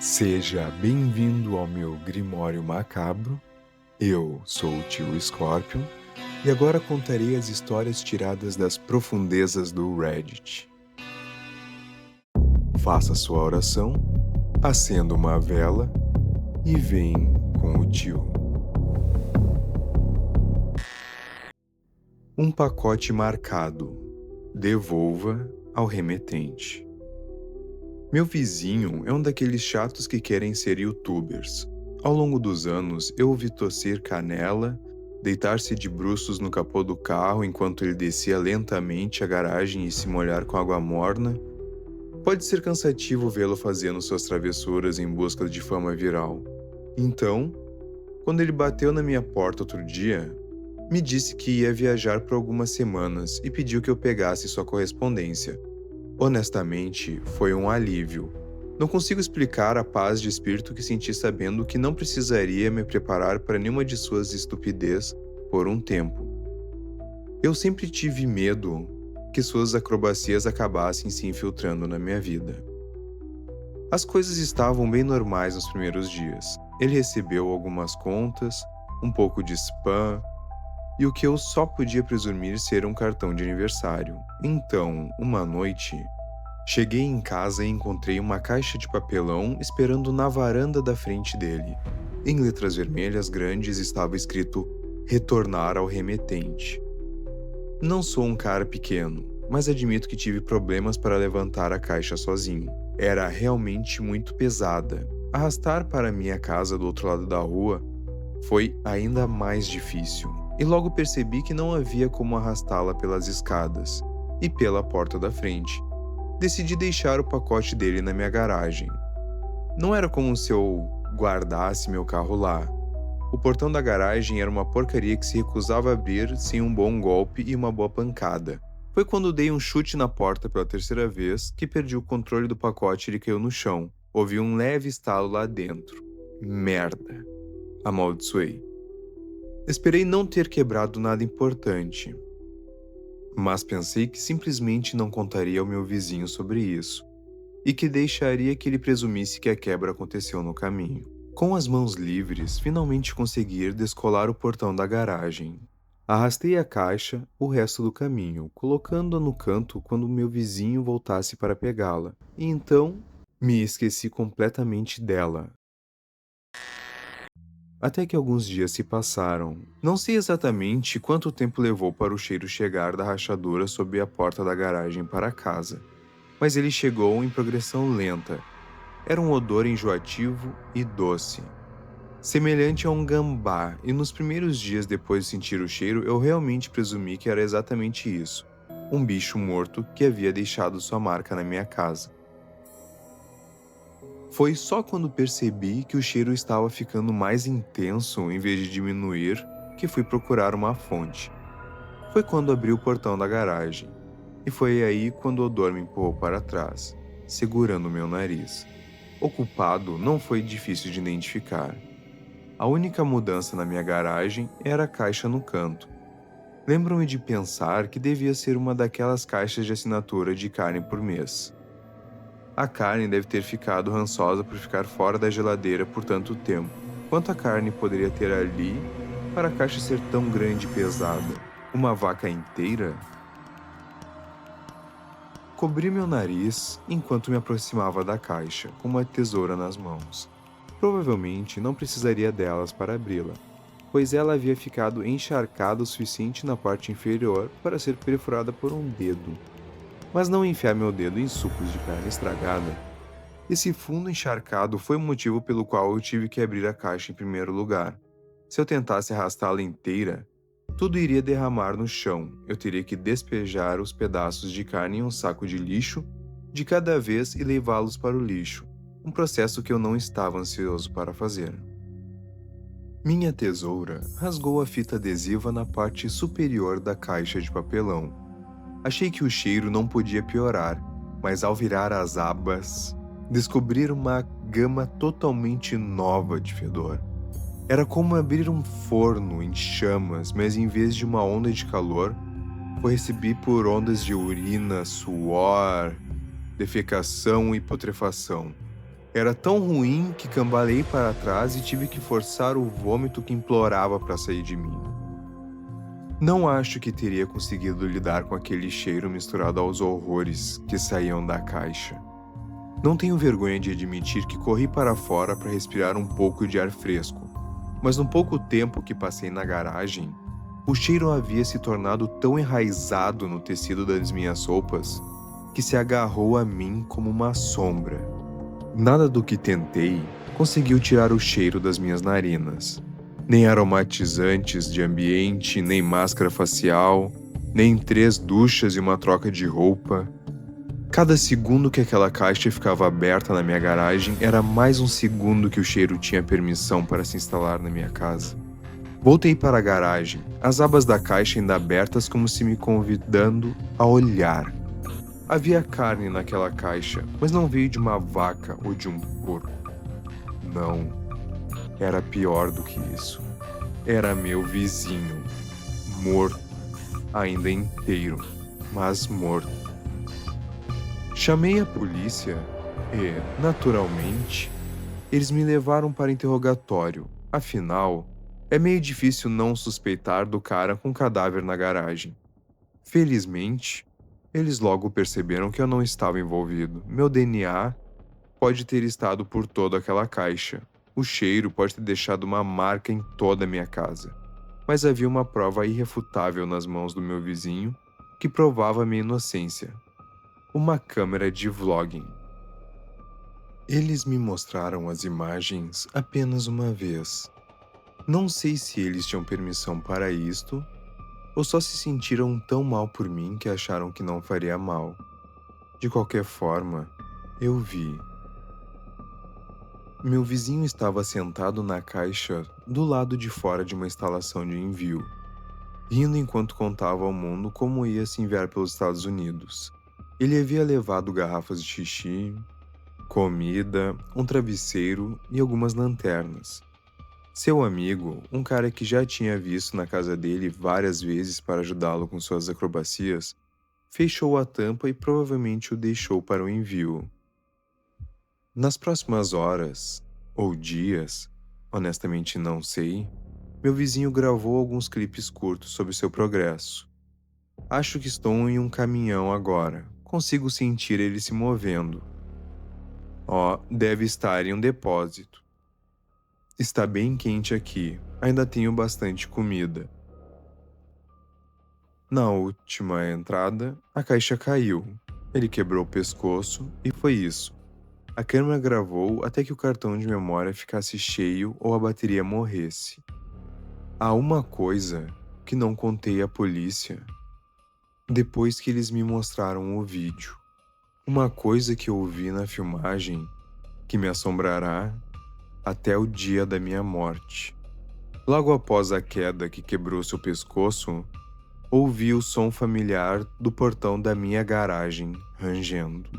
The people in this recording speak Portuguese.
Seja bem-vindo ao meu Grimório Macabro. Eu sou o Tio Scorpion e agora contarei as histórias tiradas das profundezas do Reddit. Faça sua oração, acenda uma vela e vem com o tio. Um pacote marcado. Devolva ao remetente. Meu vizinho é um daqueles chatos que querem ser youtubers. Ao longo dos anos, eu ouvi tossir canela, deitar-se de bruços no capô do carro enquanto ele descia lentamente a garagem e se molhar com água morna. Pode ser cansativo vê-lo fazendo suas travessuras em busca de fama viral. Então, quando ele bateu na minha porta outro dia, me disse que ia viajar por algumas semanas e pediu que eu pegasse sua correspondência. Honestamente, foi um alívio. Não consigo explicar a paz de espírito que senti sabendo que não precisaria me preparar para nenhuma de suas estupidez por um tempo. Eu sempre tive medo que suas acrobacias acabassem se infiltrando na minha vida. As coisas estavam bem normais nos primeiros dias. Ele recebeu algumas contas, um pouco de spam, e o que eu só podia presumir ser um cartão de aniversário. Então, uma noite, cheguei em casa e encontrei uma caixa de papelão esperando na varanda da frente dele. Em letras vermelhas grandes estava escrito "Retornar ao remetente". Não sou um cara pequeno, mas admito que tive problemas para levantar a caixa sozinho. Era realmente muito pesada. Arrastar para minha casa do outro lado da rua foi ainda mais difícil. E logo percebi que não havia como arrastá-la pelas escadas e pela porta da frente. Decidi deixar o pacote dele na minha garagem. Não era como se eu guardasse meu carro lá. O portão da garagem era uma porcaria que se recusava a abrir sem um bom golpe e uma boa pancada. Foi quando dei um chute na porta pela terceira vez que perdi o controle do pacote e ele caiu no chão. Ouvi um leve estalo lá dentro. Merda. Amaldiçoei. Esperei não ter quebrado nada importante, mas pensei que simplesmente não contaria ao meu vizinho sobre isso, e que deixaria que ele presumisse que a quebra aconteceu no caminho. Com as mãos livres, finalmente consegui descolar o portão da garagem. Arrastei a caixa o resto do caminho, colocando-a no canto quando meu vizinho voltasse para pegá-la, e então me esqueci completamente dela. Até que alguns dias se passaram. Não sei exatamente quanto tempo levou para o cheiro chegar da rachadura sob a porta da garagem para casa, mas ele chegou em progressão lenta. Era um odor enjoativo e doce, semelhante a um gambá, e nos primeiros dias depois de sentir o cheiro eu realmente presumi que era exatamente isso, um bicho morto que havia deixado sua marca na minha casa. Foi só quando percebi que o cheiro estava ficando mais intenso em vez de diminuir que fui procurar uma fonte. Foi quando abri o portão da garagem. E foi aí quando o odor me empurrou para trás, segurando meu nariz. O culpado não foi difícil de identificar. A única mudança na minha garagem era a caixa no canto. Lembro-me de pensar que devia ser uma daquelas caixas de assinatura de carne por mês. A carne deve ter ficado rançosa por ficar fora da geladeira por tanto tempo. Quanta carne poderia ter ali para a caixa ser tão grande e pesada? Uma vaca inteira? Cobri meu nariz enquanto me aproximava da caixa, com uma tesoura nas mãos. Provavelmente não precisaria delas para abri-la, pois ela havia ficado encharcada o suficiente na parte inferior para ser perfurada por um dedo. Mas não enfiar meu dedo em sucos de carne estragada. Esse fundo encharcado foi o motivo pelo qual eu tive que abrir a caixa em primeiro lugar. Se eu tentasse arrastá-la inteira, tudo iria derramar no chão. Eu teria que despejar os pedaços de carne em um saco de lixo de cada vez e levá-los para o lixo, um processo que eu não estava ansioso para fazer. Minha tesoura rasgou a fita adesiva na parte superior da caixa de papelão. Achei que o cheiro não podia piorar, mas ao virar as abas, descobri uma gama totalmente nova de fedor. Era como abrir um forno em chamas, mas em vez de uma onda de calor, eu recebi por ondas de urina, suor, defecação e putrefação. Era tão ruim que cambaleei para trás e tive que forçar o vômito que implorava para sair de mim. Não acho que teria conseguido lidar com aquele cheiro misturado aos horrores que saíam da caixa. Não tenho vergonha de admitir que corri para fora para respirar um pouco de ar fresco, mas no pouco tempo que passei na garagem, o cheiro havia se tornado tão enraizado no tecido das minhas roupas que se agarrou a mim como uma sombra. Nada do que tentei conseguiu tirar o cheiro das minhas narinas. Nem aromatizantes de ambiente, nem máscara facial, nem 3 duchas e uma troca de roupa. Cada segundo que aquela caixa ficava aberta na minha garagem era mais um segundo que o cheiro tinha permissão para se instalar na minha casa. Voltei para a garagem, as abas da caixa ainda abertas como se me convidando a olhar. Havia carne naquela caixa, mas não veio de uma vaca ou de um porco. Não, era pior do que isso. Era meu vizinho, morto, ainda inteiro, mas morto. Chamei a polícia e, naturalmente, eles me levaram para interrogatório. Afinal, é meio difícil não suspeitar do cara com cadáver na garagem. Felizmente, eles logo perceberam que eu não estava envolvido. Meu DNA pode ter estado por toda aquela caixa. O cheiro pode ter deixado uma marca em toda a minha casa. Mas havia uma prova irrefutável nas mãos do meu vizinho que provava minha inocência. Uma câmera de vlogging. Eles me mostraram as imagens apenas uma vez. Não sei se eles tinham permissão para isto, ou só se sentiram tão mal por mim que acharam que não faria mal. De qualquer forma, eu vi. Meu vizinho estava sentado na caixa do lado de fora de uma instalação de envio, rindo enquanto contava ao mundo como ia se enviar pelos Estados Unidos. Ele havia levado garrafas de xixi, comida, um travesseiro e algumas lanternas. Seu amigo, um cara que já tinha visto na casa dele várias vezes para ajudá-lo com suas acrobacias, fechou a tampa e provavelmente o deixou para o envio. Nas próximas horas, ou dias, honestamente não sei, meu vizinho gravou alguns clipes curtos sobre seu progresso. Acho que estou em um caminhão agora. Consigo sentir ele se movendo. Deve estar em um depósito. Está bem quente aqui. Ainda tenho bastante comida. Na última entrada, a caixa caiu. Ele quebrou o pescoço e foi isso. A câmera gravou até que o cartão de memória ficasse cheio ou a bateria morresse. Há uma coisa que não contei à polícia. Depois que eles me mostraram o vídeo. Uma coisa que eu vi na filmagem que me assombrará até o dia da minha morte. Logo após a queda que quebrou seu pescoço, ouvi o som familiar do portão da minha garagem rangendo.